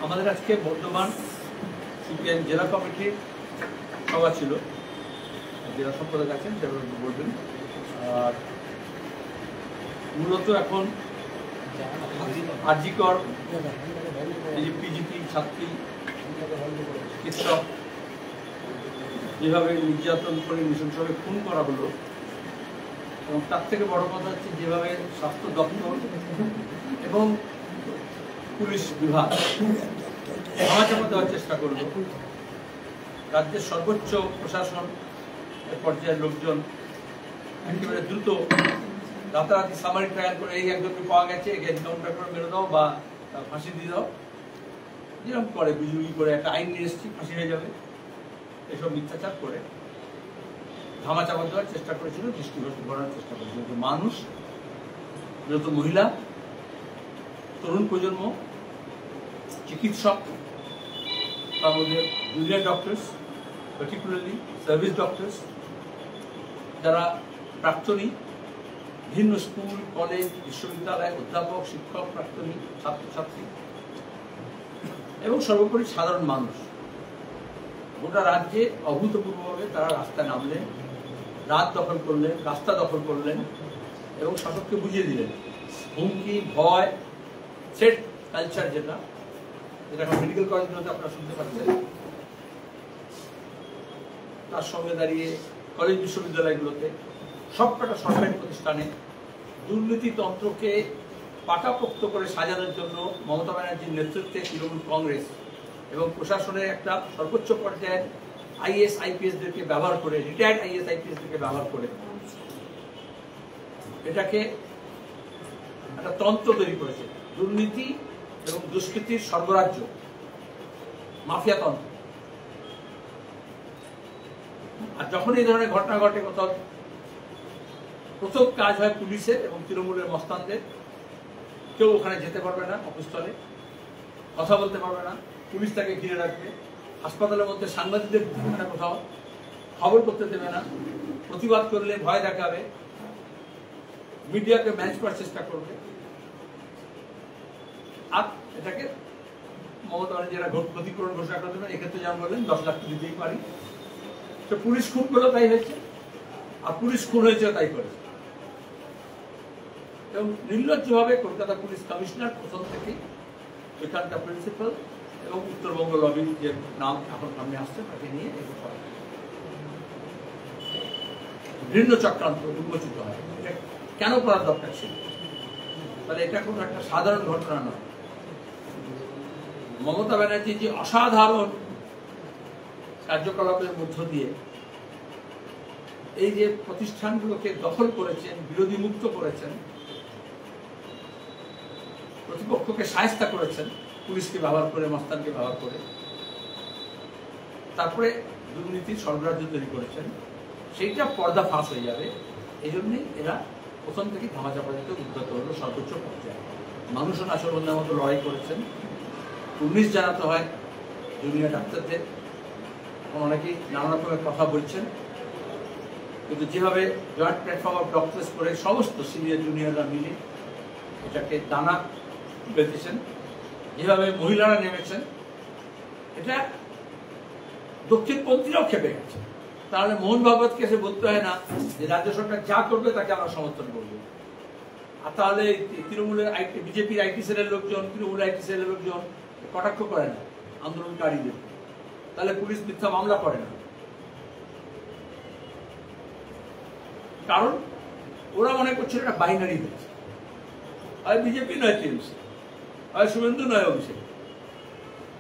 আমাদের আজকে বর্ধমান সিপিএম জেলা কমিটির সভা ছিল, জেলা সম্পাদক আছেন বলবেন। আর মূলত এখন আরজিকর পিজিটি ছাত্রী চিকিৎসক যেভাবে নির্যাতন করে নৃশংসভাবে খুন করা হলো, এবং তার থেকে বড় কথা হচ্ছে যেভাবে স্বাস্থ্য দপ্তর এবং পুলিশ বিভাগ ধামাচাপা দেওয়ার চেষ্টা করল। রাজ্যের সর্বোচ্চ প্রশাসন পর্যায়ের লোকজন একেবারে দ্রুত রাতারাতি সামারি ট্রায়াল করে এই একজনকে পাওয়া গেছে, একে এনকাউন্টার করে মেরে দাও বা ফাঁসি দিয়ে দাও, যেরকম করে বিজুলি করে একটা আইন নিয়ে এসেছি ফাঁসি হয়ে যাবে, এসব মিথ্যাচার করে ধামাচাপা দেওয়ার চেষ্টা করেছিল, দৃষ্টিভ্রষ্ট করার চেষ্টা করেছিল। মানুষ, যত মহিলা, তরুণ প্রজন্ম, চিকিৎসক, তার মধ্যে junior doctors, particularly service doctors, যারা প্রাক্তনী, বিভিন্ন স্কুল, কলেজ, বিশ্ববিদ্যালয়, অধ্যাপক, শিক্ষক, প্রাক্তনী, ছাত্রছাত্রী এবং সর্বোপরি সাধারণ মানুষ, গোটা রাজ্যে অভূতপূর্বভাবে তারা রাস্তায় নামলেন, রাত দখল করলেন, রাস্তা দখল করলেন এবং শাসককে বুঝিয়ে দিলেন হুমকি, ভয়, থ্রেট কালচার, যেটা এখন মেডিকেল কলেজগুলোতে আপনারা শুনতে পাচ্ছেন, তার সঙ্গে দাঁড়িয়ে কলেজ বিশ্ববিদ্যালয়গুলোতে সবকটা সরকারি প্রতিষ্ঠানে দুর্নীতিতন্ত্রকে পাকাপোক্ত করে সাজানোর জন্য মমতা ব্যানার্জির নেতৃত্বে তৃণমূল কংগ্রেস এবং প্রশাসনের একটা সর্বোচ্চ পর্যায়ের আইএস আইপিএসদেরকে ব্যবহার করে, রিটায়ার্ড আইএস আইপিএসদেরকে ব্যবহার করে এটাকে একটা তন্ত্র তৈরি করেছে। দুর্নীতি এবং দুষ্কৃতির সর্বরাজ্য, মাফিয়াতন্ত্র। আর যখন এই ধরনের ঘটনা ঘটে, কোথাও প্রথম কাজ হয় পুলিশের এবং তৃণমূলের মস্তানদের, কেউ ওখানে যেতে পারবে না, অফিসস্থলে কথা বলতে পারবে না, পুলিশ তাকে ঘিরে রাখবে, হাসপাতালের মধ্যে সাংবাদিকদের দেবে না, কোথাও খবর করতে দেবে না, প্রতিবাদ করলে ভয় দেখাবে, মিডিয়াকে ম্যানেজ করার চেষ্টা করবে। আর এটাকে মমতা ব্যানার্জি যারা ক্ষতিপূরণ ঘোষণা করে দেবেন, এক্ষেত্রে যেমন বললেন 10 লাখ দিতেই পারি। তো পুলিশ খুন করলো তাই হয়েছে, আর পুলিশ খুন হয়েছে তাই করেছে। এবং নির্লজ্জভাবে কলকাতা পুলিশ কমিশনার প্রথম থেকেই এখানকার প্রিন্সিপাল এবং উত্তরবঙ্গ লবির যে নাম এখন সামনে আসছে তাকে নিয়ে এগুলো করা বিভিন্ন চক্রান্ত উন্মোচিত হয়। এটা কেন করার দরকার ছিল? তাহলে এটা কোনো একটা সাধারণ ঘটনা নয়। মমতা ব্যানার্জি যে অসাধারণ কার্যকলাপের মধ্য দিয়ে এই যে প্রতিষ্ঠানগুলোকে দখল করেছেন, বিরোধী মুক্ত করেছেন, প্রতিপক্ষকে শায়েস্তা করেছেন, পুলিশকে ব্যবহার করে, মস্তানকে ব্যবহার করে, তারপরে দুর্নীতির সর্বরাজ্য তৈরি করেছেন, সেইটা পর্দা ফাঁস হয়ে যাবে। এই জন্যই এরা প্রথম থেকে ধামাচাপা দিতে উদ্যত হলো সর্বোচ্চ পর্যায়ে। মানুষও নাশবন্ধার মতো লড়াই করেছেন, পুলিশ জানাতে হয় জুনিয়র ডাক্তারদের, অনেকেই নানা রকমের কথা বলছেন, কিন্তু যেভাবে জয়েন্ট প্ল্যাটফর্ম অফ ডক্টরস করে সমস্ত সিনিয়র জুনিয়ররা মিলে এটাকে দানা বেঁধেছেন, যেভাবে মহিলারা নেমেছেন, এটা দক্ষিণপন্থীরাও খেপে গেছে। তাহলে মোহন ভাগবতকে এসে বলতে হয় না যে রাজ্য সরকার যা করবে তাকে আমরা সমর্থন করবো। আর তাহলে তৃণমূলের বিজেপির আইটি সেলের লোকজন, তৃণমূলের আইটি সেলের লোকজন কটাক্ষ করে না আন্দোলনকারীদের, তাহলে পুলিশ মিথ্যা মামলা করে না। কারণ ওরা মনে করছিল এটা বাইনারি হয়েছে, হয় বিজেপি নয় টিএমসি, হয় শুভেন্দু নয় অভিষেক।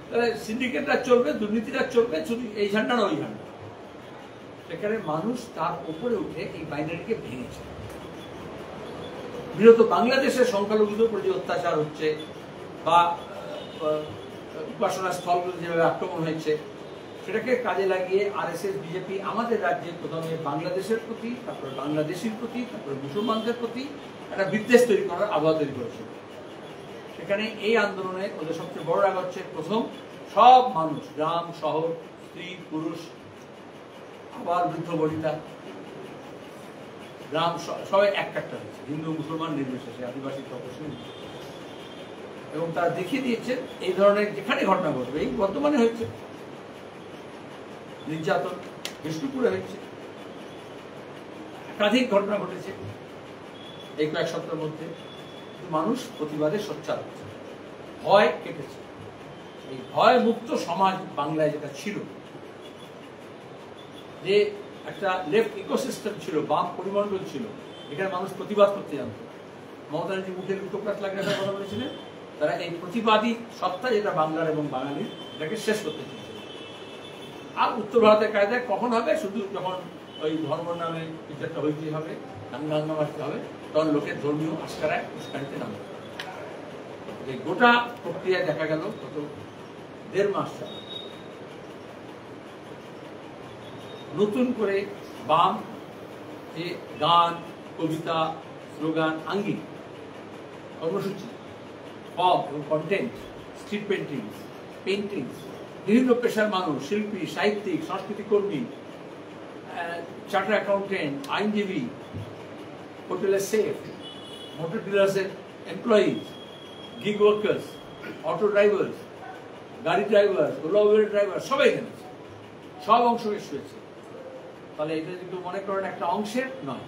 তাহলে সিন্ডিকেটরা চলবে, দুর্নীতিরা চলবে, শুধু এই ঝান্ডা না ওই ঝান্ডা। সেখানে মানুষ তার উপরে উঠে এই বাইনারিকে ভেঙেছে। বিরত বাংলাদেশের সংখ্যালঘুদের উপর যে অত্যাচার হচ্ছে বা উপাসনা স্থলগুলো যেভাবে আক্রমণ হয়েছে, সেটাকে কাজে লাগিয়ে আরএসএস বিজেপি আমাদের রাজ্যে প্রথমে বাংলাদেশের প্রতি, তারপরে বাংলাদেশির প্রতি, তারপরে মুসলমানদের প্রতি একটা বিদ্বেষ তৈরি করার আবহাওয়া তৈরি করেছিল। সেখানে এই আন্দোলনে ওদের সবচেয়ে বড় রাগ হচ্ছে, প্রথম সব মানুষ, গ্রাম শহর, স্ত্রী পুরুষ, আবার বৃদ্ধ বনিতা, গ্রাম সবাই একটা হয়েছে, হিন্দু মুসলমান নির্বিশেষে, আদিবাসী তপশিলি। এবং তারা দেখিয়ে দিয়েছে এই ধরনের যেখানে ঘটনা ঘটবে, এই বর্তমানে হয়েছে নির্যাতন, বিষ্ণুপুরে হয়েছে, একাধিক ঘটনা ঘটেছে এই কয়েক সপ্তাহের মধ্যে। মানুষ প্রতিবাদে সোচ্চার হচ্ছে, ভয় কেটেছে। এই ভয় মুক্ত সমাজ বাংলায় যেটা ছিল, যে একটা লেফট ইকোসিস্টেম ছিল, বাম পরিমণ্ডল ছিল, এখানে মানুষ প্রতিবাদ করতে জানত। মমতা ব্যানার্জি মুখের উত্তপ্রাত লাগলে একটা কথা বলেছিলেন, তারা এই প্রতিবাদী সত্তা যেটা বাংলার এবং বাঙালির, এটাকে শেষ করতে চেয়েছিল। আর উত্তর ভারতের কায়দায় কখন হবে? শুধু যখন ওই ধর্ম নামে কিছু একটা হইতে হবে, দাঙ্গা আসতে হবে, তখন লোকের ধর্মীয় আস্কারায় উস্কানিতে নামবে। এই গোটা প্রক্রিয়ায় দেখা গেল গত 1.5 মাস নতুন করে বাম যে গান, কবিতা, স্লোগান, আঙ্গিক, কর্মসূচি, ফর্ম এবং কন্টেন্ট, স্ট্রিট পেন্টিং, বিভিন্ন পেশার মানুষ, শিল্পী, সাহিত্যিক, সংস্কৃতি কর্মী, চার্টার অ্যাকাউন্টেন্ট, আইনজীবী, হোটেলের শেফ, মোটর ডিলার্সের employees, gig workers, auto drivers, গাড়ি ড্রাইভার, ওলা উবের ড্রাইভার, সবাই এখানে সব অংশবিশেষ হয়েছে। তাহলে এটা যদি মনে করেন একটা অংশের নয়,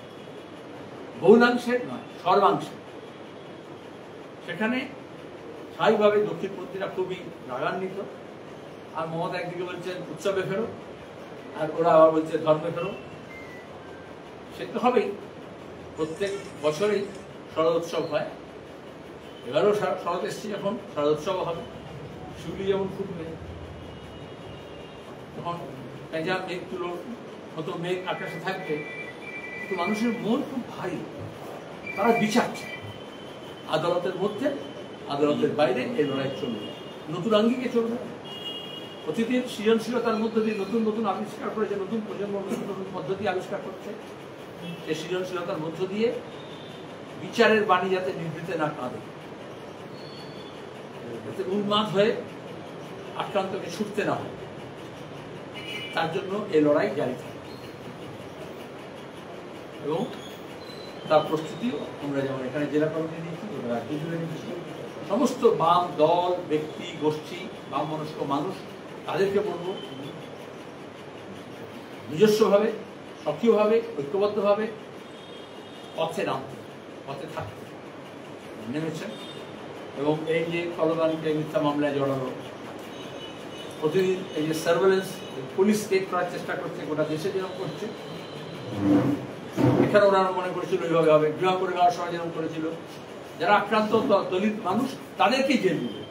বহুলাংশের নয়, সর্বাংশের। সেখানে স্বাভাবিকভাবে দক্ষিণপন্থীরা খুবই রাগান্বিত। আর মমতা একদিকে বলছেন উৎসবে ফেরো, আর ওরা আবার বলছে ধর্মে ফেরো। সে তো হবেই, প্রত্যেক বছরেই শরদোৎসব হয়, এবারও শরৎ এসছে, যখন শরদোৎসবও হবে, শিউলি যেমন ফুটবে, তখন পেঁজা মেঘ তুলো মতো মেঘ আকাশে থাকবে। কিন্তু মানুষের মন খুব ভারী, তারা বিচার চায়। আদালতের মধ্যে, আদালতের বাইরে এই লড়াই চলবে, নতুন আঙ্গিকে চলবে। প্রতিদিন সৃজনশীলতার মধ্য দিয়ে নতুন নতুন আবিষ্কার করেছে, নতুন প্রজন্ম নতুন নতুন পদ্ধতি আবিষ্কার করছে। সেই সৃজনশীলতার মধ্য দিয়ে বিচারের বাণী যাতে নিভৃতে না কাঁদে, যাতে উন্মাদ হয়ে আক্রান্তকে ছুটতে না হয়, তার জন্য এই লড়াই জারি থাকে। এবং তার প্রস্তুতিও আমরা যেমন এখানে জেলা কমিটি নিয়েছি, রাজ্য জুড়ে নিয়েছি। সমস্ত বাম দল, ব্যক্তি, গোষ্ঠী, বাম মনস্ক মানুষ, তাদেরকে বলবো নিজস্বভাবে, সক্রিয়ভাবে, ঐক্যবদ্ধভাবে পথে নামতে, পথে থাকতে নেমেছেন। এবং এই যে কলবানকে মিথ্যা মামলায় জড়ানো, প্রতিদিন এই যে সার্ভেলেন্স পুলিশ স্টেট করার চেষ্টা করছে, গোটা দেশে যেরকম করছে, এখানে ওরা মনে করেছিল ওইভাবে হবে। গৃহ পরিবার সহ যেরকম করেছিল, যারা আক্রান্ত দলিত মানুষ তাদেরকেই জেল দিবে,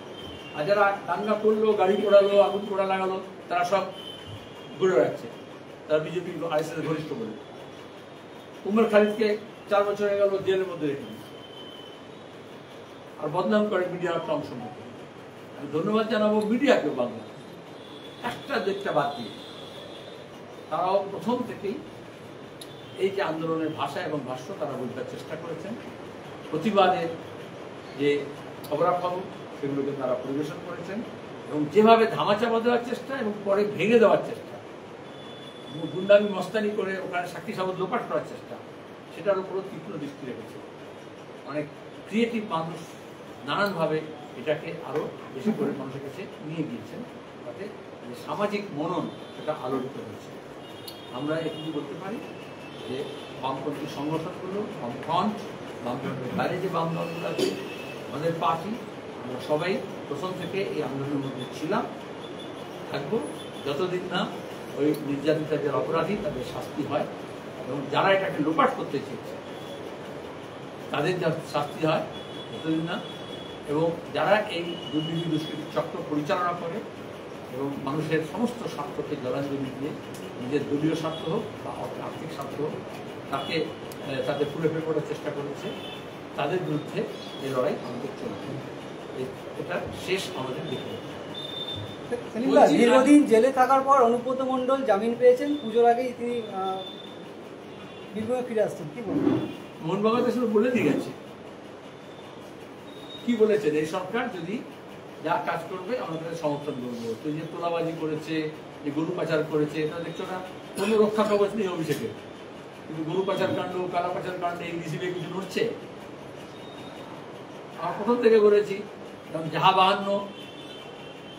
আর যারা দাঙ্গা করলো, গাড়ি পোড়ালো, আগুন পোড়া লাগালো, তারা সব ঘুরে রাখছে, তারা বিজেপি আরএসএস ঘনিষ্ঠ বলে। উমর খালিদকে 4 বছর হয়ে গেল জেলের মধ্যে রেখে দিচ্ছে, আর বদনাম করে মিডিয়ার একটা অংশ মধ্যে। আমি ধন্যবাদ জানাবো মিডিয়াকে, বাংলা একটা দিকটা বাদ দিয়ে তারাও প্রথম থেকেই এই যে আন্দোলনের ভাষা এবং ভাষ্য তারা বোঝার চেষ্টা করেছেন। প্রতিবাদের যে খবরাখবর সেগুলোকে তারা পরিবেশন করেছেন, এবং যেভাবে ধামাচাপা দেওয়ার চেষ্টা এবং পরে ভেঙে দেওয়ার চেষ্টা, গুন্ডামি মস্তানি করে ওখানে সাক্ষী সাবত লোপাট করার চেষ্টা, সেটার উপরও তীক্ষ্ণ দৃষ্টি রেখেছে। অনেক ক্রিয়েটিভ মানুষ নানানভাবে এটাকে আরো বেশি করে মানুষের কাছে নিয়ে গিয়েছেন, তাতে সামাজিক মনন সেটা আলোড়িত হয়েছে। আমরা এটুকু বলতে পারি যে বামপন্থী সংগঠনগুলো, বামফ্রন্ট, বামফ্রন্টের বাইরে যে বাম দলগুলো আছে, আমাদের পার্টি, আমরা সবাই প্রথম থেকে এই আন্দোলনের মধ্যে ছিলাম, থাকবো, যতদিন না ওই নির্যাতিতা যারা অপরাধী তাদের শাস্তি হয়, এবং যারা এটাকে লোপাট করতে চেয়েছে তাদের যা শাস্তি হয় ততদিন না। এবং যারা এই দুর্নীতি দুষ্কৃতির চক্র পরিচালনা করে এবং মানুষের সমস্ত স্বার্থকে জলাঞ্জলি দিয়ে নিজের দলীয় স্বার্থ হোক বা আর্থিক স্বার্থ হোক, তাকে তাদের ফুলে ফেলে করার চেষ্টা করেছে, তাদের বিরুদ্ধে এই লড়াই আমাদের চলবে। এটা শেষ আমাদের দেখতে দীর্ঘদিন জেলে থাকার পর অনুব্রত মণ্ডল জামিন পেয়েছেন, পুজোর আগেই তিনি বীরভূমে ফিরে আসছেন, কি বলবেন? মোহনবাগান শুধু বলে দিয়ে গেছে, কি বলেছেন, এই সরকার যদি যা কাজ করবে আমরা তাদের সমর্থন করবো। তো যে তোলাবাজি করেছে, যে গরু পাচার করেছে, এটা দেখছো না, কোনো রক্ষা কবচ নেই অভিষেকের। কিন্তু গরু পাচার কাণ্ড, কালা পাচার কাণ্ডে ইংলিশে কিছু নড়ছে। আমরা প্রথম থেকে বলেছি, যাহা 52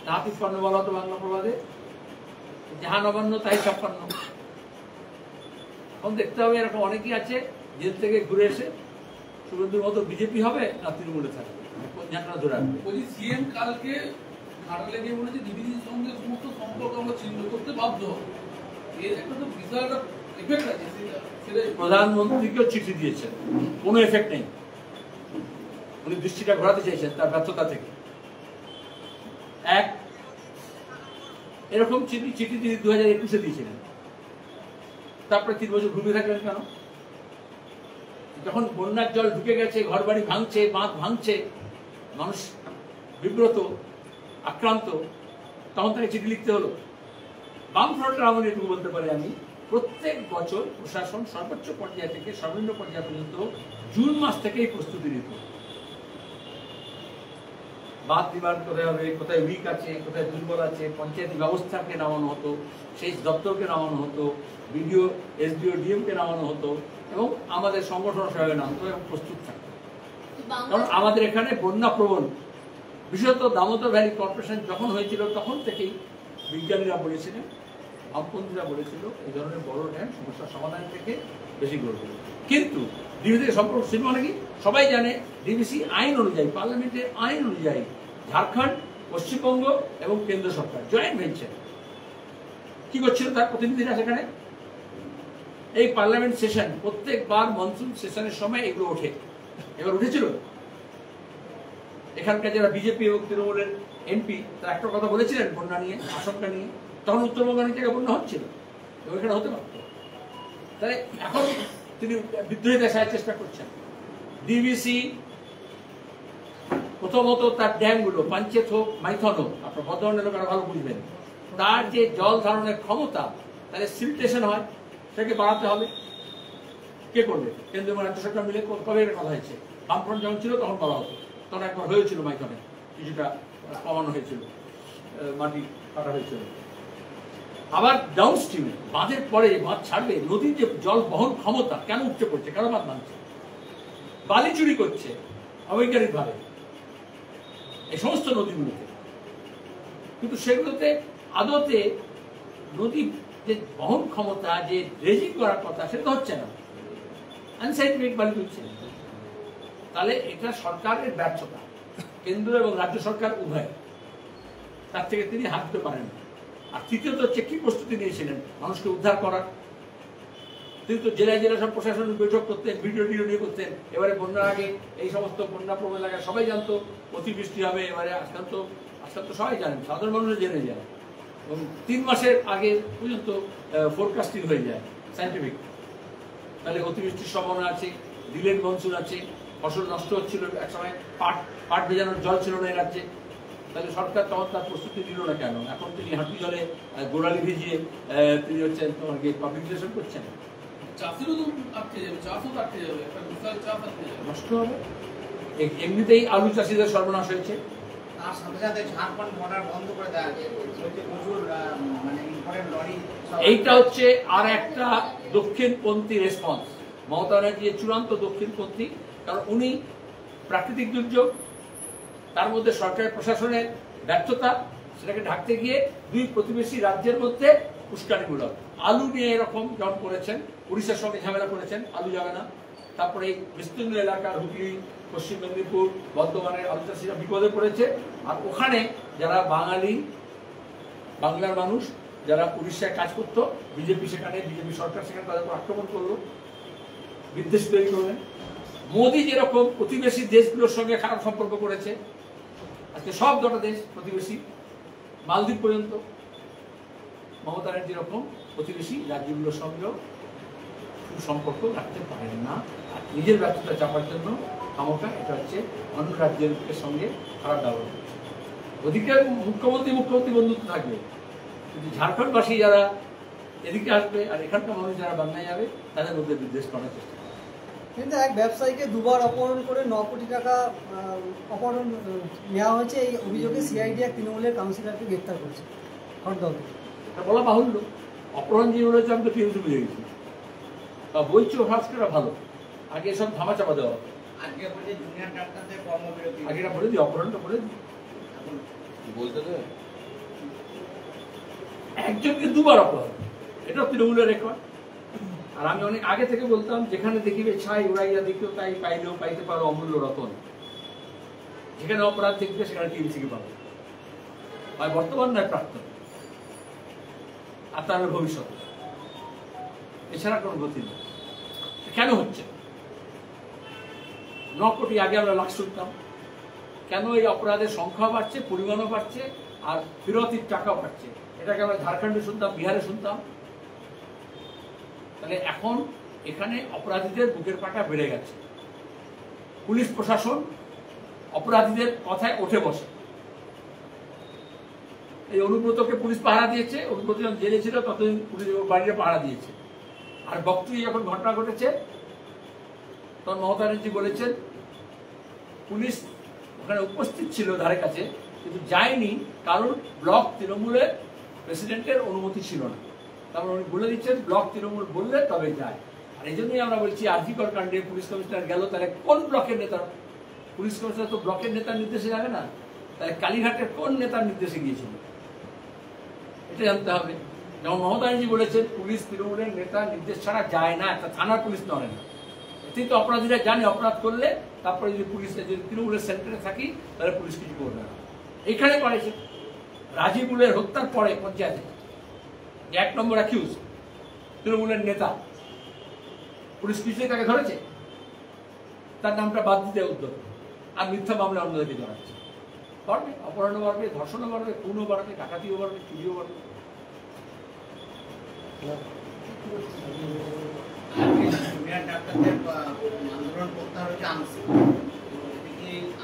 তাহা 53 বলা হতো বাংলা প্রবাদে, যাহা 59 তাই 56। এখন দেখতে হবে এরকম অনেকেই আছে জেল থেকে ঘুরে এসে শুভেন্দুর মতো বিজেপি হবে না তৃণমূলে থাকবে, কোন ঝাঁকড়া ধরে রাখবে। বলছি সিএম কালকে ঘাটালে গিয়ে বলেছে ডিবিসির সঙ্গে সমস্ত সম্পর্ক আমরা ছিন্ন করতে বাধ্য হব। এর একটা তো বিশাল একটা এফেক্ট আছে। প্রধানমন্ত্রীকেও চিঠি দিয়েছেন, কোনো এফেক্ট নেই। উনি দৃষ্টিটা ঘোরাতে চাইছেন তার ব্যর্থতা থেকে। এক এরকম চিঠি তিনি 2021-এ দিয়েছিলেন, তারপরে 3 বছর ঘুমিয়ে থাকলেন কেন? যখন বন্যার জল ঢুকে গেছে, ঘর বাড়ি ভাঙছে, বাঁধ ভাঙছে, মানুষ বিব্রত, আক্রান্ত, তখন তাকে চিঠি লিখতে হলো। বামফ্রন্টের আমলে এটুকু বলতে পারি আমি, প্রত্যেক বছর প্রশাসন সর্বোচ্চ পর্যায় থেকে সর্বনিম্ন পর্যায় পর্যন্ত জুন মাস থেকেই প্রস্তুতি নিত। বাঁধ নির্মাণ কোথায় হবে, কোথায় উইক আছে, কোথায় দুর্বল আছে, পঞ্চায়েত ব্যবস্থাকে নামানো হতো, সেচ দপ্তরকে নামানো হতো, বিডিও, এসডিও, ডিএমকে নামানো হতো, এবং আমাদের সংগঠন সহায়ক নামতো এবং প্রস্তুত থাকতো। কারণ আমাদের এখানে বন্যা প্রবণ, বিশেষত দামোদর ভ্যালি কর্পোরেশন যখন হয়েছিল তখন থেকেই বিজ্ঞানীরা বলেছিলেন, বামপন্থীরা বলেছিল, এই ধরনের বড় ড্যাম সমস্যার সমাধান থেকে বেশি গুরুত্ব। কিন্তু ডিবিসির সম্পর্ক ছিল মানে কি সবাই জানে, ডিবিসি আইন অনুযায়ী, পার্লামেন্টের আইন অনুযায়ী ঝাড়খণ্ড, পশ্চিমবঙ্গ এবং কেন্দ্র সরকার জয়েন্ট ভেঞ্চার। কি করছিল তার প্রতিনিধিরা সেখানে? এই পার্লামেন্ট সেশন, প্রত্যেকবার মনসুন সেশনের সময় এগুলো ওঠে। এবার উঠেছিল, এখানকার যারা বিজেপি এবং তৃণমূলের এমপি তারা একটা কথা বলেছিলেন বন্যা নিয়ে, আশঙ্কা নিয়ে, তখন উত্তরবঙ্গ অনেক জায়গায় বন্যা হচ্ছিল এবং এখানে হতে পারত। তাই এখন তিনি বিদ্রোহী দেখার চেষ্টা করছেন। ডিবিসি প্রথমত তার ড্যামগুলো, পাঞ্চেত হোক, মাইথন হোক, আপনার বর্ধমানের লোকেরা ভালো বুঝবেন, তার যে জল ধারণের ক্ষমতা, তাহলে সিলটেশন হয়, সেটাকে বাড়াতে হবে। কে করবে? কেন্দ্রীয় রাজ্য সরকার মিলে কবে কথা হয়েছে? বামফ্রন্ট যখন ছিল তখন বলা হতো, তখন একবার হয়েছিল মাইথনে, কিছুটা কমানো হয়েছিল, মাটি কাটা হয়েছিল। আবার ডাউন স্ট্রিমে বাঁধের পরে বাঁধ ছাড়বে, নদীর যে জল বহন ক্ষমতা কেন উঠে পড়ছে, কেন বাঁধ ভাঙছে? বালি চুরি করছে অবৈজ্ঞানিকভাবে এই সমস্ত নদীগুলোতে, কিন্তু সেগুলোতে আদতে নদী যে বহন ক্ষমতা, যে ড্রেজিং করার কথা, সেটা হচ্ছে না, আনসাইন্টিফিক বালি তুলছে। তাহলে এটা সরকারের ব্যর্থতা, কেন্দ্র এবং রাজ্য সরকার উভয়, তার থেকে তিনি হাত দিতে পারেন না। আর তৃতীয়ত হচ্ছে কি প্রস্তুতি নিয়েছিলেন মানুষকে উদ্ধার করার? তিনি তো জেলায় জেলায় সব প্রশাসন বৈঠক করতেন, ভিডিও নিয়ে করতেন। এবারে বন্যার আগে এই সমস্ত বন্যা প্রবণ এলাকায় সবাই জানতো অতিবৃষ্টি হবে, এবারে আজকাল তো সবাই জানেন, সাধারণ মানুষ জেনে যায়, এবং 3 মাসের আগে পর্যন্ত ফোরকাস্টিং হয়ে যায় সাইন্টিফিক। তাহলে অতিবৃষ্টির সম্ভাবনা আছে, ডিলেড মনসুন আছে, ফসল নষ্ট হচ্ছিল, একসময় পাট ভেজানোর জল ছিল না এই রাজ্যে। তাহলে সরকার তখন তার প্রস্তুতি নিল না কেন? এখন তিনি হাঁটু জলে গোড়ালি ভিজিয়ে তিনি হচ্ছেন তোমাকে পাবলিকেশন করছেন। চাষেরও তো আটকে যাবে, চাষও আটকে যাবে, একটা বিশাল চাষ আটকে যাবে, নষ্ট হবে। এমনিতেই আলু চাষিদের সর্বনাশ হয়েছে, তার সাথে সাথে ঝাড়খণ্ড বর্ডার বন্ধ করে দেওয়া হয়েছে, প্রচুর মানে ইম্পোর্টেন্ট লরি। এইটা হচ্ছে আর একটা দক্ষিণপন্থী রেসপন্স। মমতা ব্যানার্জি চূড়ান্ত দক্ষিণপন্থী, কারণ উনি প্রাকৃতিক দুর্যোগ, তার মধ্যে সরকারের প্রশাসনের ব্যর্থতা, সেটাকে ঢাকতে গিয়ে 2 প্রতিবেশী রাজ্যের মধ্যে উস্কানিমূলক। আলু নিয়ে এরকম যখন করেছেন, উড়িষ্যার সঙ্গে ঝামেলা করেছেন, আলু যাবে না। তারপরে এই বিস্তীর্ণ এলাকার হুগলি, পশ্চিম মেদিনীপুর, বর্ধমানের আলু চাষিরা বিপদে পড়েছে। আর ওখানে যারা বাংলার মানুষ যারা উড়িষ্যায় কাজ করতো, বিজেপি সরকার সেখানে তাদের উপর আক্রমণ করলো, বিদ্বেষ তৈরি করলেন। মোদী যেরকম প্রতিবেশী দেশগুলোর সঙ্গে খারাপ সম্পর্ক করেছে, আজকে সব 2টা দেশ প্রতিবেশী, মালদ্বীপ পর্যন্ত, মমতা ব্যানার্জি যেরকম প্রতিবেশী রাজ্যগুলোর সঙ্গেও সুসম্পর্ক রাখতে পারেন না। আর নিজের ব্যর্থতা চাপার জন্য ক্ষমতা, এটা হচ্ছে অন্য রাজ্যের সঙ্গে খারাপ ব্যবহার করছে। ওদিকে মুখ্যমন্ত্রী বন্ধুত্ব থাকবে, কিন্তু ঝাড়খণ্ডবাসী যারা এদিকে আসবে আর এখানকার মানুষ যারা বাংলায় যাবে তাদের মধ্যে বিদ্বেষ করার চেষ্টা করে। কিন্তু এক ব্যবসায়ীকে দুবার অপহরণ করে 9 কোটি টাকা অপহরণ নেওয়া হয়েছে, এই অভিযোগে সিআইডি এক তৃণমূলের কাউন্সিলরকে গ্রেপ্তার করেছে খড়দহ থেকে। এটা বলা বাহুল্য, অপহরণ যে বলেছে আমি তো টিভিতে বুঝে গেছি, বলছি ভাস্করটা ভালো, আগে এসব ধামা চাপা দেওয়া, আজকে বলছে জুনিয়র ডাক্তারদের কর্মবিরতি। আগে এটা বলে দিই, অপহরণটা বলে দিই। বলতে তো একজনকে দুবার অপহরণ, এটা তৃণমূলের রেকর্ড। আর আমি অনেক আগে থেকে বলতাম, যেখানে দেখিবে ছাই উড়াইয়া দেখিও তাই, পাইলেও পাইতে পারো অমূল্য রতন। যেখানে অপরাধ দেখবে সেখানে টিএমসিকে পাবে, হয় বর্তমান নয় প্রাক্তন, আর তার ভবিষ্যৎ, এছাড়া কোনো গতি নেই। কেন হচ্ছে? 9 কোটি, আগে আমরা লাখ শুনতাম। কেন এই অপরাধের সংখ্যা বাড়ছে, পরিমাণও বাড়ছে, আর ফেরতির টাকাও বাড়ছে? এটাকে আমরা ঝাড়খণ্ডে শুনতাম, বিহারে শুনতাম। তাহলে এখন এখানে অপরাধীদের বুকের পাটা বেড়ে গেছে, পুলিশ প্রশাসন অপরাধীদের কথায় উঠে বসে। এই অনুব্রতকে পুলিশ পাহারা দিয়েছে, অনুব্রত যখন জেলে ছিল ততদিন পুলিশ বাড়িতে পাহারা দিয়েছে। আর বক্তব্যে যখন ঘটনা ঘটেছে তখন মমতা ব্যানার্জি বলেছেন পুলিশ ওখানে উপস্থিত ছিল ধারে কাছে, কিন্তু যায়নি কারণ ব্লক তৃণমূলের প্রেসিডেন্টের অনুমতি ছিল না। তারপর উনি বলে দিচ্ছেন ব্লক তৃণমূল বললে তবে যায়। আর এই জন্যই আমরা বলছি আরজিকর কাণ্ডে পুলিশ কমিশনার গেল, তাহলে কোন ব্লকের নেতা? পুলিশ কমিশনার তো ব্লকের নেতার নির্দেশে যাবে না, তাহলে কালীঘাটের কোন নেতার নির্দেশে গিয়েছিল এটা জানতে হবে। যেমন মমতা ব্যানার্জি বলেছেন পুলিশ তৃণমূলের নেতার নির্দেশ ছাড়া যায় না, একটা থানার পুলিশ নড়ে না। এতেই তো অপরাধীরা জানে অপরাধ করলে তারপরে যদি পুলিশে যদি তৃণমূলের সেন্টারে থাকি তাহলে পুলিশ কিছু করবে না। এখানে করেছে রাজিবুলের হত্যার পরে পঞ্চায়েতে 1 নম্বর অ্যাকিউজ তৃণমূলের নেতা, পুলিশ কিছুই তাকে ধরেছে, তার নামটা বাদ দিতে উদ্যোগ, আর মিথ্যা মামলা অন্যদেরকে জানাচ্ছে। বাড়বে, অপহরণও বাড়বে, ধর্ষণও বাড়বে, খুনও বাড়বে, ডাকাতিও বাড়বে, চুরিও বাড়বে। জুনিয়র ডাক্তারদের আন্দোলন প্রত্যাহার হচ্ছে আংশিক,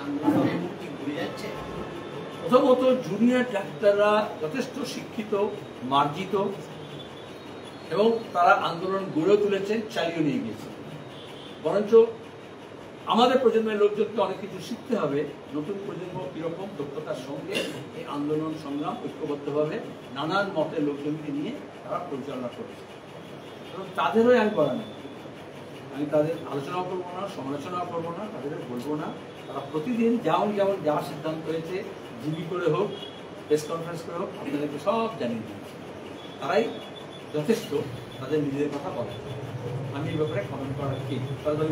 আন্দোলন কি ঘুরে যাচ্ছে? প্রথমত জুনিয়র ডাক্তাররা যথেষ্ট শিক্ষিত, মার্জিত, এবং তারা আন্দোলন গড়ে তুলেছেন, চালিয়ে নিয়ে গিয়েছে। বরঞ্চ আমাদের প্রজন্মের লোকজনকে অনেক কিছু শিখতে হবে। নতুন প্রজন্ম কিরকম দক্ষতার সঙ্গে এই আন্দোলন সংগ্রাম ঐক্যবদ্ধভাবে নানান মতের লোকজনকে নিয়ে তারা পরিচালনা করেছে, এবং তাদেরও আমি বলা নেই, আমি তাদের আলোচনাও করবো না, সমালোচনাও করবো না, তাদের বলবো না। তারা প্রতিদিন যেমন যা সিদ্ধান্ত হয়েছে, জিবি করে হোক, প্রেস কনফারেন্স করে হোক, আপনাদেরকে সব জানিয়ে দিয়েছে। তারাই যথেষ্ট তাদের নিজেদের কথা বলে। আমি এই ব্যাপারে কমেন্ট করার কি তাদের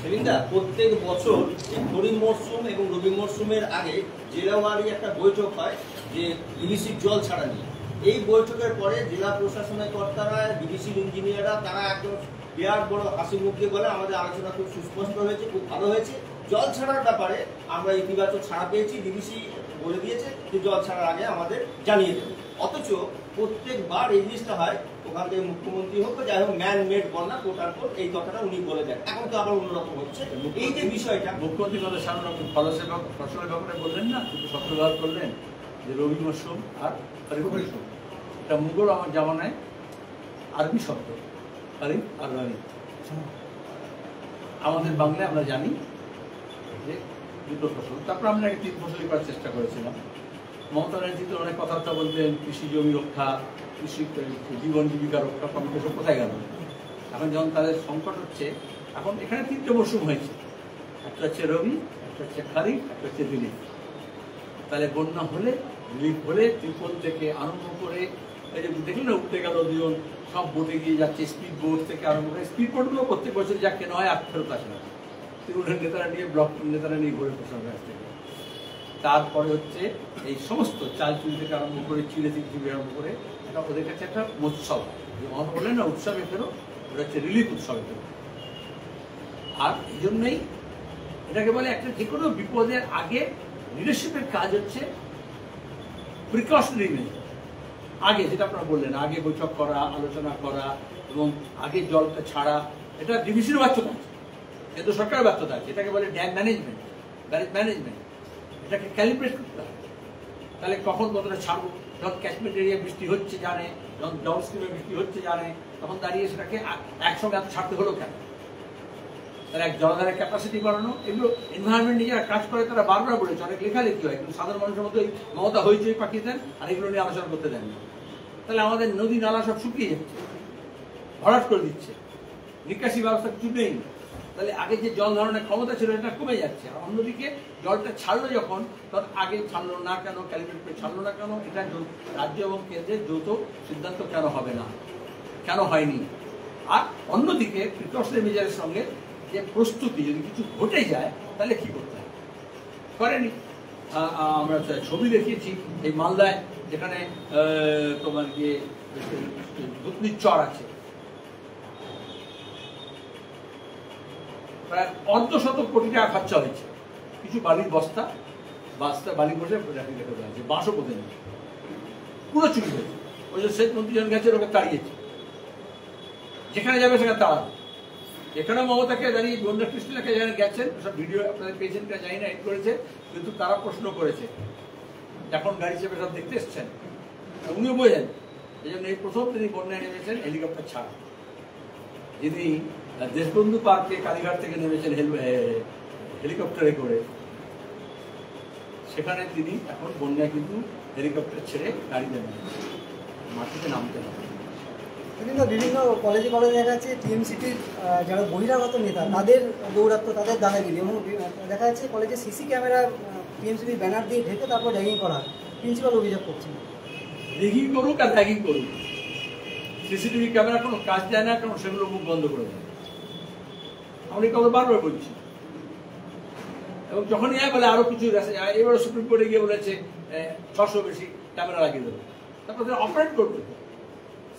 সেলিন্দা, প্রত্যেক বছর এই খরিফ মরশুম এবং রবি মরশুমের আগে জেলাওয়ারি একটা বৈঠক হয় যে ডিবিসির জল ছাড়া নিয়ে। এই বৈঠকের পরে জেলা প্রশাসনের কর্তারা, ডিবিসির ইঞ্জিনিয়াররা তারা একদম বিরাট বড় হাসি মুখ দিয়ে বলে আমাদের আলোচনা খুব সুস্পষ্ট হয়েছে, খুব ভালো হয়েছে, জল ছাড়ার ব্যাপারে আমরা ইতিবাচক ছাড়া পেয়েছি, ডিবিসি বলে দিয়েছে যে জল ছাড়ার আগে আমাদের জানিয়ে দেবে। অথচ প্রত্যেকবার এই জিনিসটা হয়, ওখান থেকে মুখ্যমন্ত্রী হোক যাই হোক ম্যান মেড বন্যা কোটার পর এই কথাটা উনি বলে দেন। এখন তো আবার অন্যরকম হচ্ছে এই যে বিষয়টা। মুখ্যমন্ত্রী কথা সামনে ফসলের ব্যাপারে বললেন না, কিন্তু শব্দ ব্যবহার করলেন যে রবি মরশুম আর খরিফ মরশুম। এটা মুঘল আমার জামানায় আরবি শব্দ, খরিফ আর রবি। আমাদের বাংলায় আমরা জানি যে দুটো ফসল, তারপর আমরা 3 ফসলই করার চেষ্টা করেছিলাম। মমতা ব্যানার্জি তো অনেক কথাবার্তা বলতেন, কৃষি জমি রক্ষা, কৃষি জীবন জীবিকা রক্ষা, কমিটি সব কোথায় গেল? এখন যখন তাদের সংকট হচ্ছে, এখন এখানে 3টে মরশুম হয়েছে, একটা হচ্ছে রবি, একটা হচ্ছে খারিফ, একটা হচ্ছে রিলিফ। তাহলে বন্যা হলে, রিলিফ হলে ত্রিপল থেকে আরম্ভ করে এই যে দেখলেন না উঠতে গেল দুজন, সব বোটে গিয়ে যাচ্ছে, স্পিড বোট থেকে আরম্ভ করে। স্পিড বোটগুলো প্রত্যেক বছর যা কেনা হয় আর ফেরত আসে না, তৃণমূলের নেতারা নিয়ে, ব্লক নেতারা নিয়ে ঘুরে প্রশ্ন কাছ থেকে। তারপরে হচ্ছে এই সমস্ত চাল চুরি থেকে আরম্ভ করে, চিড়ে থেকে আরম্ভ করে, এটা ওদের কাছে একটা উৎসব। মনে বললেন না উৎসবে ফেরো, ওটা হচ্ছে রিলিফ উৎসবে ফেরো। আর এই জন্যই এটাকে বলে একটা যে কোনো বিপদের আগে লিডারশিপের কাজ হচ্ছে প্রিকশনারি মেজার। আগে যেটা আপনারা বললেন, আগে বৈঠক করা, আলোচনা করা, এবং আগে জলটা ছাড়া, এটা ডিভিসির ব্যর্থতা আছে, কেন্দ্র সরকারের ব্যর্থতা আছে। এটাকে বলে ড্যাম ম্যানেজমেন্ট, ব্যারেজ ম্যানেজমেন্ট। এটাকে ক্যালিব্রেট করতে হবে। তাহলে কখন কতটা ছাড়বো, যখন ক্যাচমেন্ট এরিয়া বৃষ্টি হচ্ছে জানে, যখন ডাউন স্ট্রিমে বৃষ্টি হচ্ছে জানে, তখন দাঁড়িয়ে সেটাকে একসঙ্গে এত ছাড়তে হলো কেন? তারা এক জলাধারের ক্যাপাসিটি বাড়ানো, এগুলো এনভায়রনমেন্ট নিয়ে যারা কাজ করে তারা বারবার বলেছে, অনেক লেখালেখি হয়, কিন্তু সাধারণ মানুষের মতো এই মমতা হইচই পাঠিয়ে দেন আর এগুলো নিয়ে আলোচনা করতে দেন না। তাহলে আমাদের নদী নালা সব শুকিয়ে যাচ্ছে, ভরাট করে দিচ্ছে, নিকাশি ব্যবস্থা কিছু নেই। তাহলে আগে যে জল ধারণের ক্ষমতা ছিল এটা কমে যাচ্ছে। আর অন্যদিকে জলটা ছাড়লো যখন, তখন আগে ছাড়লো না কেন, ক্যালিব্রেট করে ছাড়লো না কেন, এটা রাজ্য এবং কেন্দ্রের যৌথ সিদ্ধান্ত কেন হবে না, কেন হয়নি? আর অন্যদিকে প্রিকশনারি মেজারের সঙ্গে যে প্রস্তুতি, যদি কিছু ঘটে যায় তাহলে কি করতে হবে, করেনি। আমরা ছবি দেখিয়েছি এই মালদায়, যেখানে তোমার গিয়ে ভূতনির চর আছে, প্রায় 1.5 কোটি টাকা খরচা হয়েছে। কিছু বালির বস্তা বালি বসে রেখে দেওয়া হয়েছে, বাঁশও পোতে নেই, পুরো চুরি হয়েছে। ওই যে শেখ মন্ত্রীজন গেছে, ওকে তাড়িয়েছে, যেখানে যাবে সেখানে তাড়াবে। এখানে মমতাকে দাঁড়িয়ে বন্যা কৃষ্ণাকে যেখানে গেছেন, সব ভিডিও আপনাদের পেয়েছেন কিনা জানি না, এড করেছে, কিন্তু তারা প্রশ্ন করেছে এখন গাড়ি চেপে সব দেখতে এসছেন, উনিও বোঝেন। এই জন্য এই প্রথম তিনি বন্যায় নেমেছেন হেলিকপ্টার ছাড়া। যিনি দেশবন্ধু পার্কে কালীঘাট থেকে নেমেছেন হেলিকপ্টারে করে, সেখানে তিনি এখন বন্যায় কিন্তু হেলিকপ্টার ছেড়ে গাড়িতে নেন, মাটিতে নামতে হবে। বিভিন্ন কলেজে দেখা যাচ্ছে টিএমসিটির যারা বহিরাগত নেতা তাদের দৌরাত্ম্য, তাদের দাদাগিরি, এবং দেখা যাচ্ছে কলেজে সিসি ক্যামেরা টিএমসিটির ব্যানার দিয়ে ঢেকে তারপর র্যাগিং করা হয়। প্রিন্সিপাল অভিযোগ করছেন, র্যাগিং করুক আর র্যাগিং করুক, সিসিটিভি ক্যামেরা কোনো কাজ দেয় না, কারণ সেগুলো মুখ বন্ধ করে দেয়। আমরা এই কথা বারবার বলছি। এবং যখনই বলে আরো কিছু, এবারে সুপ্রিম কোর্টে গিয়ে বলেছে 600 বেশি ক্যামেরা লাগিয়ে দেবে, তারপর অপারেট করবে।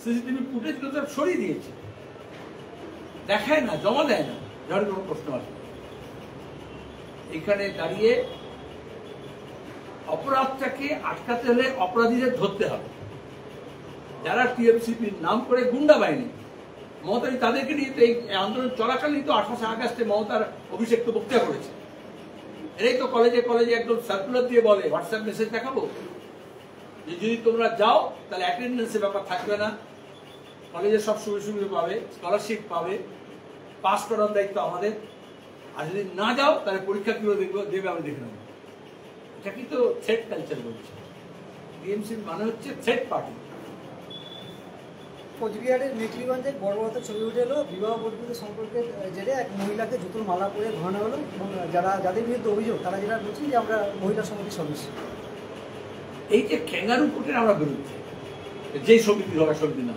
সিসিটিভি ফুটেজগুলো তো সরিয়ে দিয়েছে, দেখায় না, জমা দেয় না, যখন কোনো প্রশ্ন আসে। এখানে দাঁড়িয়ে অপরাধটাকে আটকাতে হলে অপরাধীদের ধরতে হবে। যারা টিএমসিপির নাম করে গুন্ডা বাহিনী, মমতা তাদেরকে নিয়ে তো এই আন্দোলন চলাকালীন তো 28 আগস্টে মমতার অভিষেক তো বক্তৃতা করেছে। এরাই তো কলেজে কলেজে একদম সার্কুলার দিয়ে বলে, হোয়াটসঅ্যাপ মেসেজ দেখাবো যে যদি তোমরা যাও তাহলে অ্যাটেন্ডেন্সের ব্যাপার থাকবে না, কলেজের সব সুবিধা পাবে, স্কলারশিপ পাবে, পাস করার দায়িত্ব আমাদের, আর যদি না যাও তাহলে পরীক্ষা কিভাবে দেবে আমি দেখে নেব। এটা কিন্তু থ্রেট কালচার বলছে। টিএমসি মানে হচ্ছে থ্রেট পার্টি। কোচবিহারের মেকলিগঞ্জে বড় ছবি উঠে এলো, বিবাহ বহির্ভূত সম্পর্কের জেরে এক মহিলাকে জুতোর মালা করে ঘোরানো হলো, এবং যাদের বিরুদ্ধে অভিযোগ তারা যেটা বলছেন যে আমরা মহিলা সমিতির সদস্য। এই যে ক্যাঙ্গারু কোর্টের আমরা বিরুদ্ধে, যেই সমিতি হোক সমিতি না,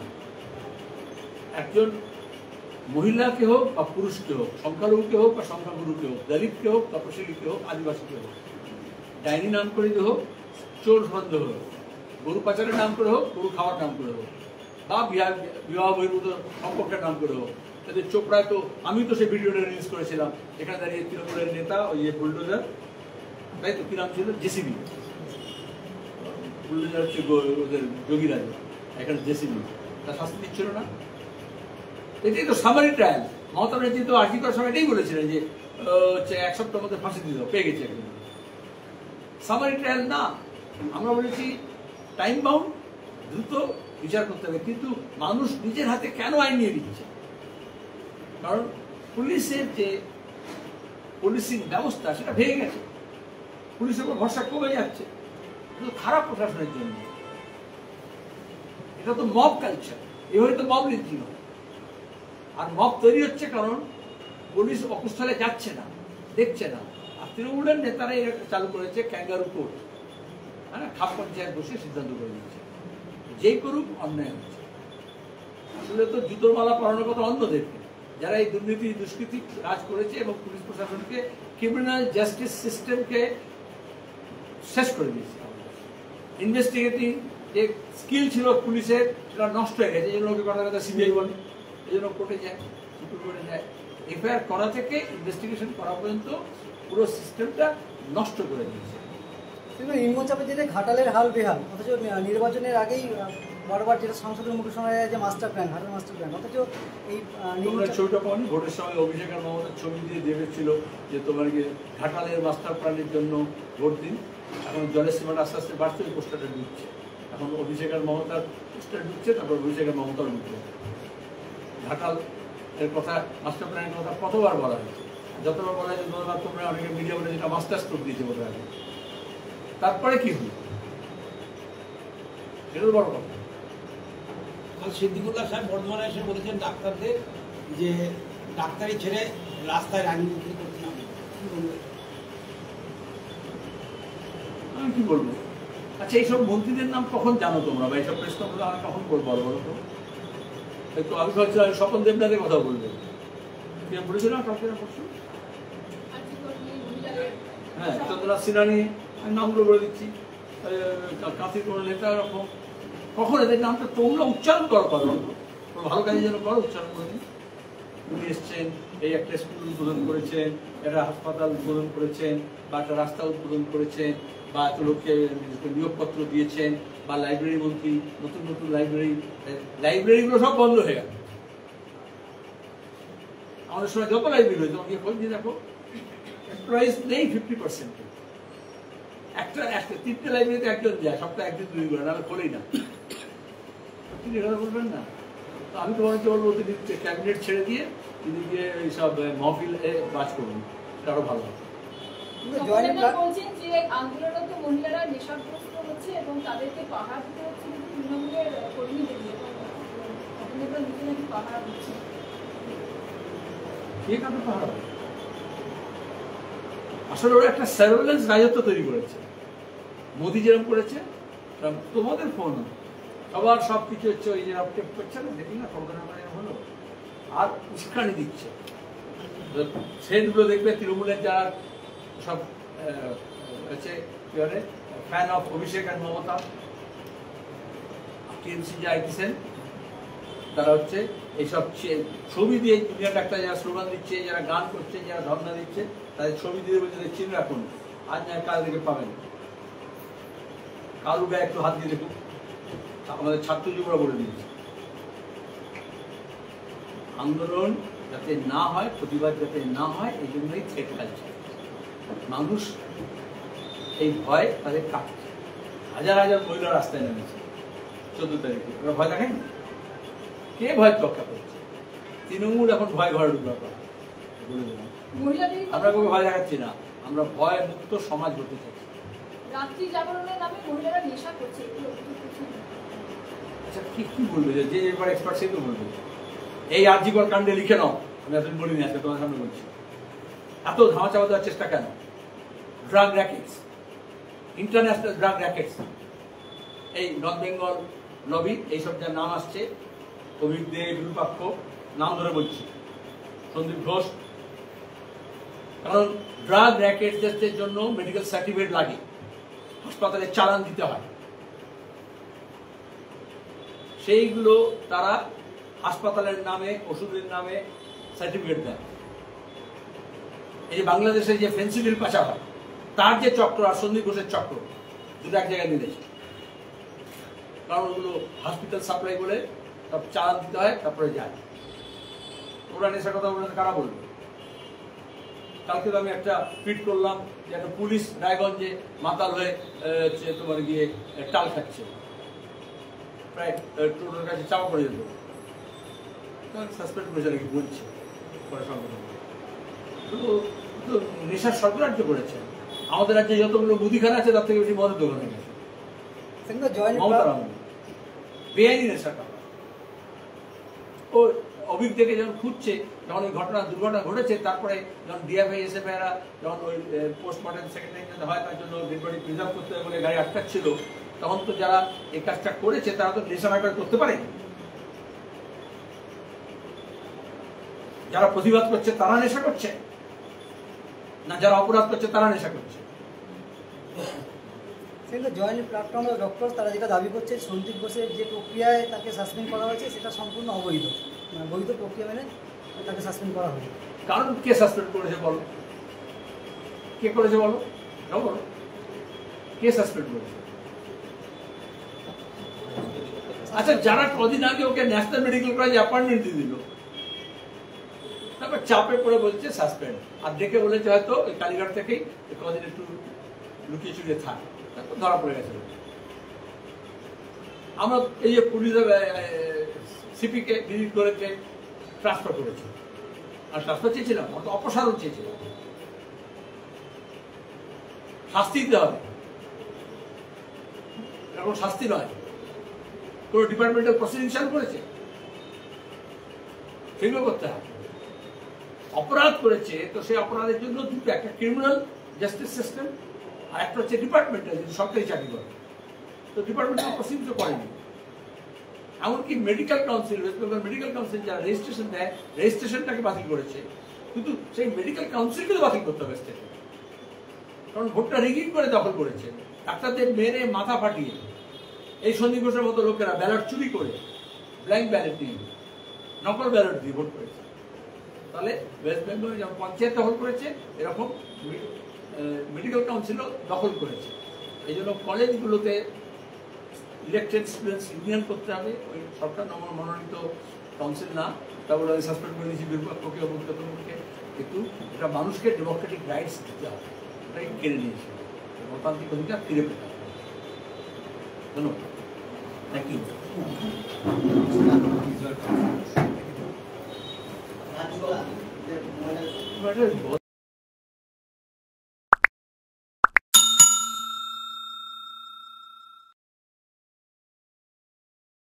একজন মহিলাকে হোক বা পুরুষকে হোক, সংখ্যালঘুকে হোক বা সংখ্যাগুরুকে হোক, দলিতকে হোক, তপশিলীকে হোক, আদিবাসীকে হোক, ডাইনি নাম করে হোক, চোর সন্দেহ হোক, গরু পাচারের নাম করে হোক, গরু খাওয়ার নাম করে হোক, বা বিবাহ বহির্ভূত সম্পর্কের নাম করে হোক। তাদের চোপড়ায় তো আমি তো সেই ভিডিওটা রিলিজ করেছিলাম, এখানে দাঁড়িয়ে তৃণমূলের নেতা ওই যে বুলডোজার, তাই তো কি নাম ছিল, জেসিবি, বুলডোজার হচ্ছে ওদের যোগীরাজ, এখানে জেসিবি, তার শাস্তি দিচ্ছিল না। এটাই তো সামারি ট্রায়াল। মমতা ব্যানার্জি তো আর্জি করার সময় এটাই বলেছিলেন যে হচ্ছে 1 সপ্তাহের মধ্যে ফাঁসি দিল, পেয়ে গেছে একদম। সামারি ট্রায়াল না, আমরা বলেছি টাইম বাউন্ড, দ্রুত বিচার করতে হবে। কিন্তু মানুষ নিজের হাতে কেন আইন নিয়ে দিচ্ছে? কারণ পুলিশের যে পুলিশিং ব্যবস্থা সেটা ভেঙে গেছে, পুলিশের উপর ভরসা কমে যাচ্ছে, কিন্তু খারাপ প্রশাসনের জন্য। এটা তো মব কালচার, এভাবে তো মব নীতি হয়। আর মব তৈরি হচ্ছে কারণ পুলিশ অকুস্থলে যাচ্ছে না, দেখছে না। আর তৃণমূলের নেতারা এটা চালু করেছে ক্যাঙ্গারু কোর্ট, হ্যাঁ, খাপ পঞ্চায়েত বসে সিদ্ধান্ত করে দিচ্ছে যেই করুক অন্যায় হচ্ছে। আসলে তো জুতোর মালা পরানোর কথা অন্যদেরকে, যারা এই দুর্নীতি দুষ্কৃতি কাজ করেছে এবং পুলিশ প্রশাসনকে, ক্রিমিনাল জাস্টিস সিস্টেমকে শেষ করে দিয়েছে। ইনভেস্টিগেটিং যে স্কিল ছিল পুলিশের সেটা নষ্ট হয়ে গেছে। এই জন্য ওকে কথা কথা সিবিআই বলে, এই জন্য কোর্টে যায়, সুপ্রিম কোর্টে যায়। এফআইআর করা থেকে ইনভেস্টিগেশন করা পর্যন্ত পুরো সিস্টেমটা নষ্ট করে দিয়েছে। কিন্তু নিম্নচাপের জেরে ঘাটালের হাল বেহাল, অথচ নির্বাচনের আগেই বারবার যেটা সংসদের মুখে শোনা যায় যে master plan, Ghatal master plan, অথচ এই তোমরা ছবিটা পাওনি? ভোটের সময় অভিষেক আর মমতার ছবি দিয়ে দেখেছিল যে তোমার ঘাটালের মাস্টার প্ল্যানের জন্য ভোট দিন। এখন জলের সীমাটা আস্তে আস্তে বাড়ছে, ওই পোস্টারটা ঢুকছে। এখন অভিষেক আর মমতার পোস্টার ঢুকছে, তারপর অভিষেক আর মমতার ঢুকছে। ঘাটাল এর কথা, মাস্টার প্ল্যানের কথা কতবার বলা হয়েছে, যতবার বলা হয়েছে ততবার তোমরা অনেকে মিডিয়া বলে যেটা মাস্টার স্ট্রোক দিয়েছে বোধ হয়। তারপরে কি হলো, এটা তো বড় কথা। কাল সিদ্দিকুল্লাহ সাহেব বর্ধমানে এসে বলেছেন ডাক্তারদের যে ডাক্তারি ছেড়ে রাস্তায় রাজনীতি করতে হবে। আমি কি বলবো? আচ্ছা, এইসব মন্ত্রীদের নাম কখন জানো তোমরা, বা এইসব প্রেস কনফারেন্সে আমি কখন বলবো বলো তো? তো আমি ভাবছিলাম স্বপন দেবনাথের কথা বলবে। বলেছিলাম কাউকে না পরশু? হ্যাঁ, চন্দ্রনাথ সিনহা নিয়ে আমি নামগুলো বলে দিচ্ছি, কাঁথির কোনো নেতা এরকম। কখন এদের নামটা তোমরা উচ্চারণ করো, ভালো কাজের জন্য করো, উচ্চারণ করে দিন। উনি এসছেন, এই একটা স্কুল উদ্বোধন করেছেন, একটা হাসপাতাল উদ্বোধন করেছেন, বা একটা রাস্তা উদ্বোধন করেছেন, বা এত লোককে নিয়োগপত্র দিয়েছেন, বা লাইব্রেরি মন্ত্রী, নতুন নতুন লাইব্রেরিগুলো সব বন্ধ হয়ে গেল। আমাদের সময় যত লাইব্রেরি হয়েছে আমাকে খোঁজ দিয়ে দেখো, এমপ্লয়িজ নেই 50%। একটা 3টে লাইব্রেরিতে একজন যায়, সপ্তাহে 1-2 করে, আমি খোলেই না। তিনি কথা বলবেন না? তো আমি তো অনেকে বলবো তিনি ক্যাবিনেট ছেড়ে দিয়ে তিনি গিয়ে এইসব মহফিল বাজ করুন, এটা আরো ভালো হবে। বলছেন যে আন্দোলনরত মহিলারা নেশাগ্রস্ত হচ্ছে এবং তাদেরকে পাহারা দিতে হচ্ছে তৃণমূলের কর্মীদের নাকি পাহারা দিচ্ছে। কে কাকে পাহারা হবে? আসলে ওরা একটা সার্ভেলেন্স রাজত্ব তৈরি করেছে। মোদি যেরকম করেছে, তোমাদের ফোন সবার সব কিছু হচ্ছে, ওই যে আপটেপ করছে না, দেখি না কলকাতা হলো, আর উস্কানি দিচ্ছে। সেগুলো দেখবে তৃণমূলের যারা সব হচ্ছে কি বলে ফ্যান অফ অভিষেক আর মমতা, টিএমসি যে আইটিছেন, তারা হচ্ছে এইসব ছবি দিয়ে জুনিয়র ডাক্তার যারা স্লোগান দিচ্ছে, যারা গান করছে, যারা ধর্ণা দিচ্ছে, তাদের ছবি দিয়ে বলছে চিনে রাখুন, আজ না কাল থেকে পাবেন। কালু গায়ে একটু হাত দিয়ে দেখুন, আমাদের ছাত্র যুবরা বলে দিয়েছে। আন্দোলন যাতে না হয়, প্রতিবাদ যাতে না হয়, এই জন্যই থ্রেট কালচার। মানুষ এই ভয় তাদের কাটছে। হাজার হাজার মহিলা রাস্তায় নেমেছে 14 তারিখে, ওরা ভয় দেখেন? কে ভয় রক্ষা করছে? তৃণমূল এখন ভয় ঘরে ঢুকবার পর বলে দিলাম, আমরা কাউকে ভয় দেখাচ্ছি না, আমরা ভয় মুক্ত সমাজ হতে চাইছি। রাত্রি জাগরণের নামে মহিলারা নেশা করছে। আচ্ছা, কি বলবে? যে এবার এক্সপার্ট সেই তো বলবে। এই আরজিকর কাণ্ডে লিখে নাও, আমি এতদিন বলিনি, আজকে তোমার সামনে বলছি। এত ধামা চাপা দেওয়ার চেষ্টা কেন? ড্রাগ র্যাকেটস, ইন্টারন্যাশনাল ড্রাগ র্যাকেটস, এই নর্থ বেঙ্গল লবি, এইসব যার নাম আসছে, কবির দে, বিরূপাক্ষ, নাম ধরে বলছি, সন্দীপ ঘোষ। কারণ ড্রাগ র্যাকেটসদের জন্য মেডিকেল সার্টিফিকেট লাগে, হাসপাতালে চালান দিতে হয়। সেইগুলো তারা হাসপাতালের নামে, ওষুধের নামে সার্টিফিকেট দেয়। এই যে বাংলাদেশে যে ফেন্সিডিল পাচার হয়, তার যে চক্র আর সন্দীপ ঘোষের চক্র, দুটো এক জায়গায় মিলেছে। কারণ ওগুলো হসপিটাল সাপ্লাই বলে সব চালান দিতে হয়, তারপরে যায়। ওরা নেশার কথা বলে কারা বলবে? কালকে তো আমি একটা টুইট করলাম যে একটা পুলিশ রায়গঞ্জে মাতাল হয়ে তোমার গিয়ে টাল খাচ্ছে, প্রায় টোটোর কাছে চাপা পড়ে যেত, সাসপেন্ড করেছে নাকি বলছে পরে সংগঠন। তো নেশার সরবরাহ করেছে। আমাদের রাজ্যে যতগুলো মুদিখানা আছে তার থেকে বেশি মদের দোকান হয়ে গেছে। বেআইনি নেশা টাকা। ও অভিজ্ঞ থেকে যখন খুঁজছে, যখন ওই দুর্ঘটনা ঘটেছে, তারপরে যখন ডিএফআই এসএফআইরা যখন ওই পোস্টমর্টম সেকেন্ডারি হয়, তার জন্য ডেড বডি প্রিজার্ভ করতে হবে বলে গাড়ি আটকাচ্ছিল, তখন তো যারা এই কাজটা করেছে তারা তো নেশা না করতে পারে। যারা প্রতিবাদ করছে তারা নেশা করছে না, যারা অপরাধ করছে তারা নেশা করছে। জয়েন্ট প্ল্যাটফর্ম অফ ডক্টরস তারা যেটা দাবি করছে, সন্দীপ ঘোষের যে প্রক্রিয়ায় তাকে সাসপেন্ড করা হয়েছে সেটা সম্পূর্ণ অবৈধ, বৈধ প্রক্রিয়া মেনে তাকে সাসপেন্ড করা হয়েছে। কারণ কে সাসপেন্ড করেছে বলো? কে করেছে বলো? কে সাসপেন্ড করেছে? আচ্ছা, যারা কদিন আগে ওকে ন্যাশনাল মেডিকেল কলেজে অ্যাপয়েন্টমেন্ট দিয়ে দিল, তারপর চাপে পড়ে বলছে সাসপেন্ড, আর ডেকে বলেছে হয়তো ওই কালীঘাট থেকেই কদিন একটু লুকিয়ে চুকিয়ে থাক, তারপর ধরা পড়ে গেছে। আমরা এই যে পুলিশ সিপিকে ভিজিট করেছে, ট্রান্সফার করেছে, আর ট্রান্সফার চেয়েছিলাম, অপসারণ চেয়েছিলাম। শাস্তি দিতে হবে, এরকম শাস্তি নয়। কোনো ডিপার্টমেন্টাল প্রসিডিং চালু করেছে, সেগুলো করতে হবে। অপরাধ করেছে তো সেই অপরাধের জন্য দুটো, একটা ক্রিমিনাল জাস্টিস সিস্টেম আর একটা হচ্ছে ডিপার্টমেন্টাল, যদি সরকারি চাকরি করে। তো ডিপার্টমেন্টাল প্রসিডিং তো করেনি। এমনকি medical council, West Bengal medical council যারা রেজিস্ট্রেশন দেয়, রেজিস্ট্রেশনটাকে বাতিল করেছে। কিন্তু সেই মেডিকেল কাউন্সিলকে তো বাতিল করতে হবে স্টেটে, কারণ ভোটটা রিগিং করে দখল করেছে, ডাক্তারদের মেরে মাথা ফাটিয়ে। এই সন্দীপ ঘোষের মতো লোকেরা ব্যালট চুরি করে, ব্ল্যাঙ্ক ব্যালট দিয়ে, নকল ব্যালট দিয়ে ভোট করেছে। তাহলে ওয়েস্ট বেঙ্গলে যেমন পঞ্চায়েত দখল করেছে, এরকম মেডিকেল কাউন্সিলও দখল করেছে। এই জন্য কলেজগুলোতে ইলেকটেড স্টুডেন্টস ইউনিয়ন করতে হবে, ওই সরকার মনোনীত কাউন্সিল না। তারপরে আমি সাসপেন্ড করে দিয়েছি বিপক্ষকে, অভিজ্ঞতাকে। কিন্তু এটা মানুষকে ডেমোক্রেটিক রাইটস দিতে হবে, এটাই কেড়ে নিয়েছে। গণতান্ত্রিক অধিকার ফিরে পেতে হবে। ধন্যবাদ, থ্যাংক ইউ।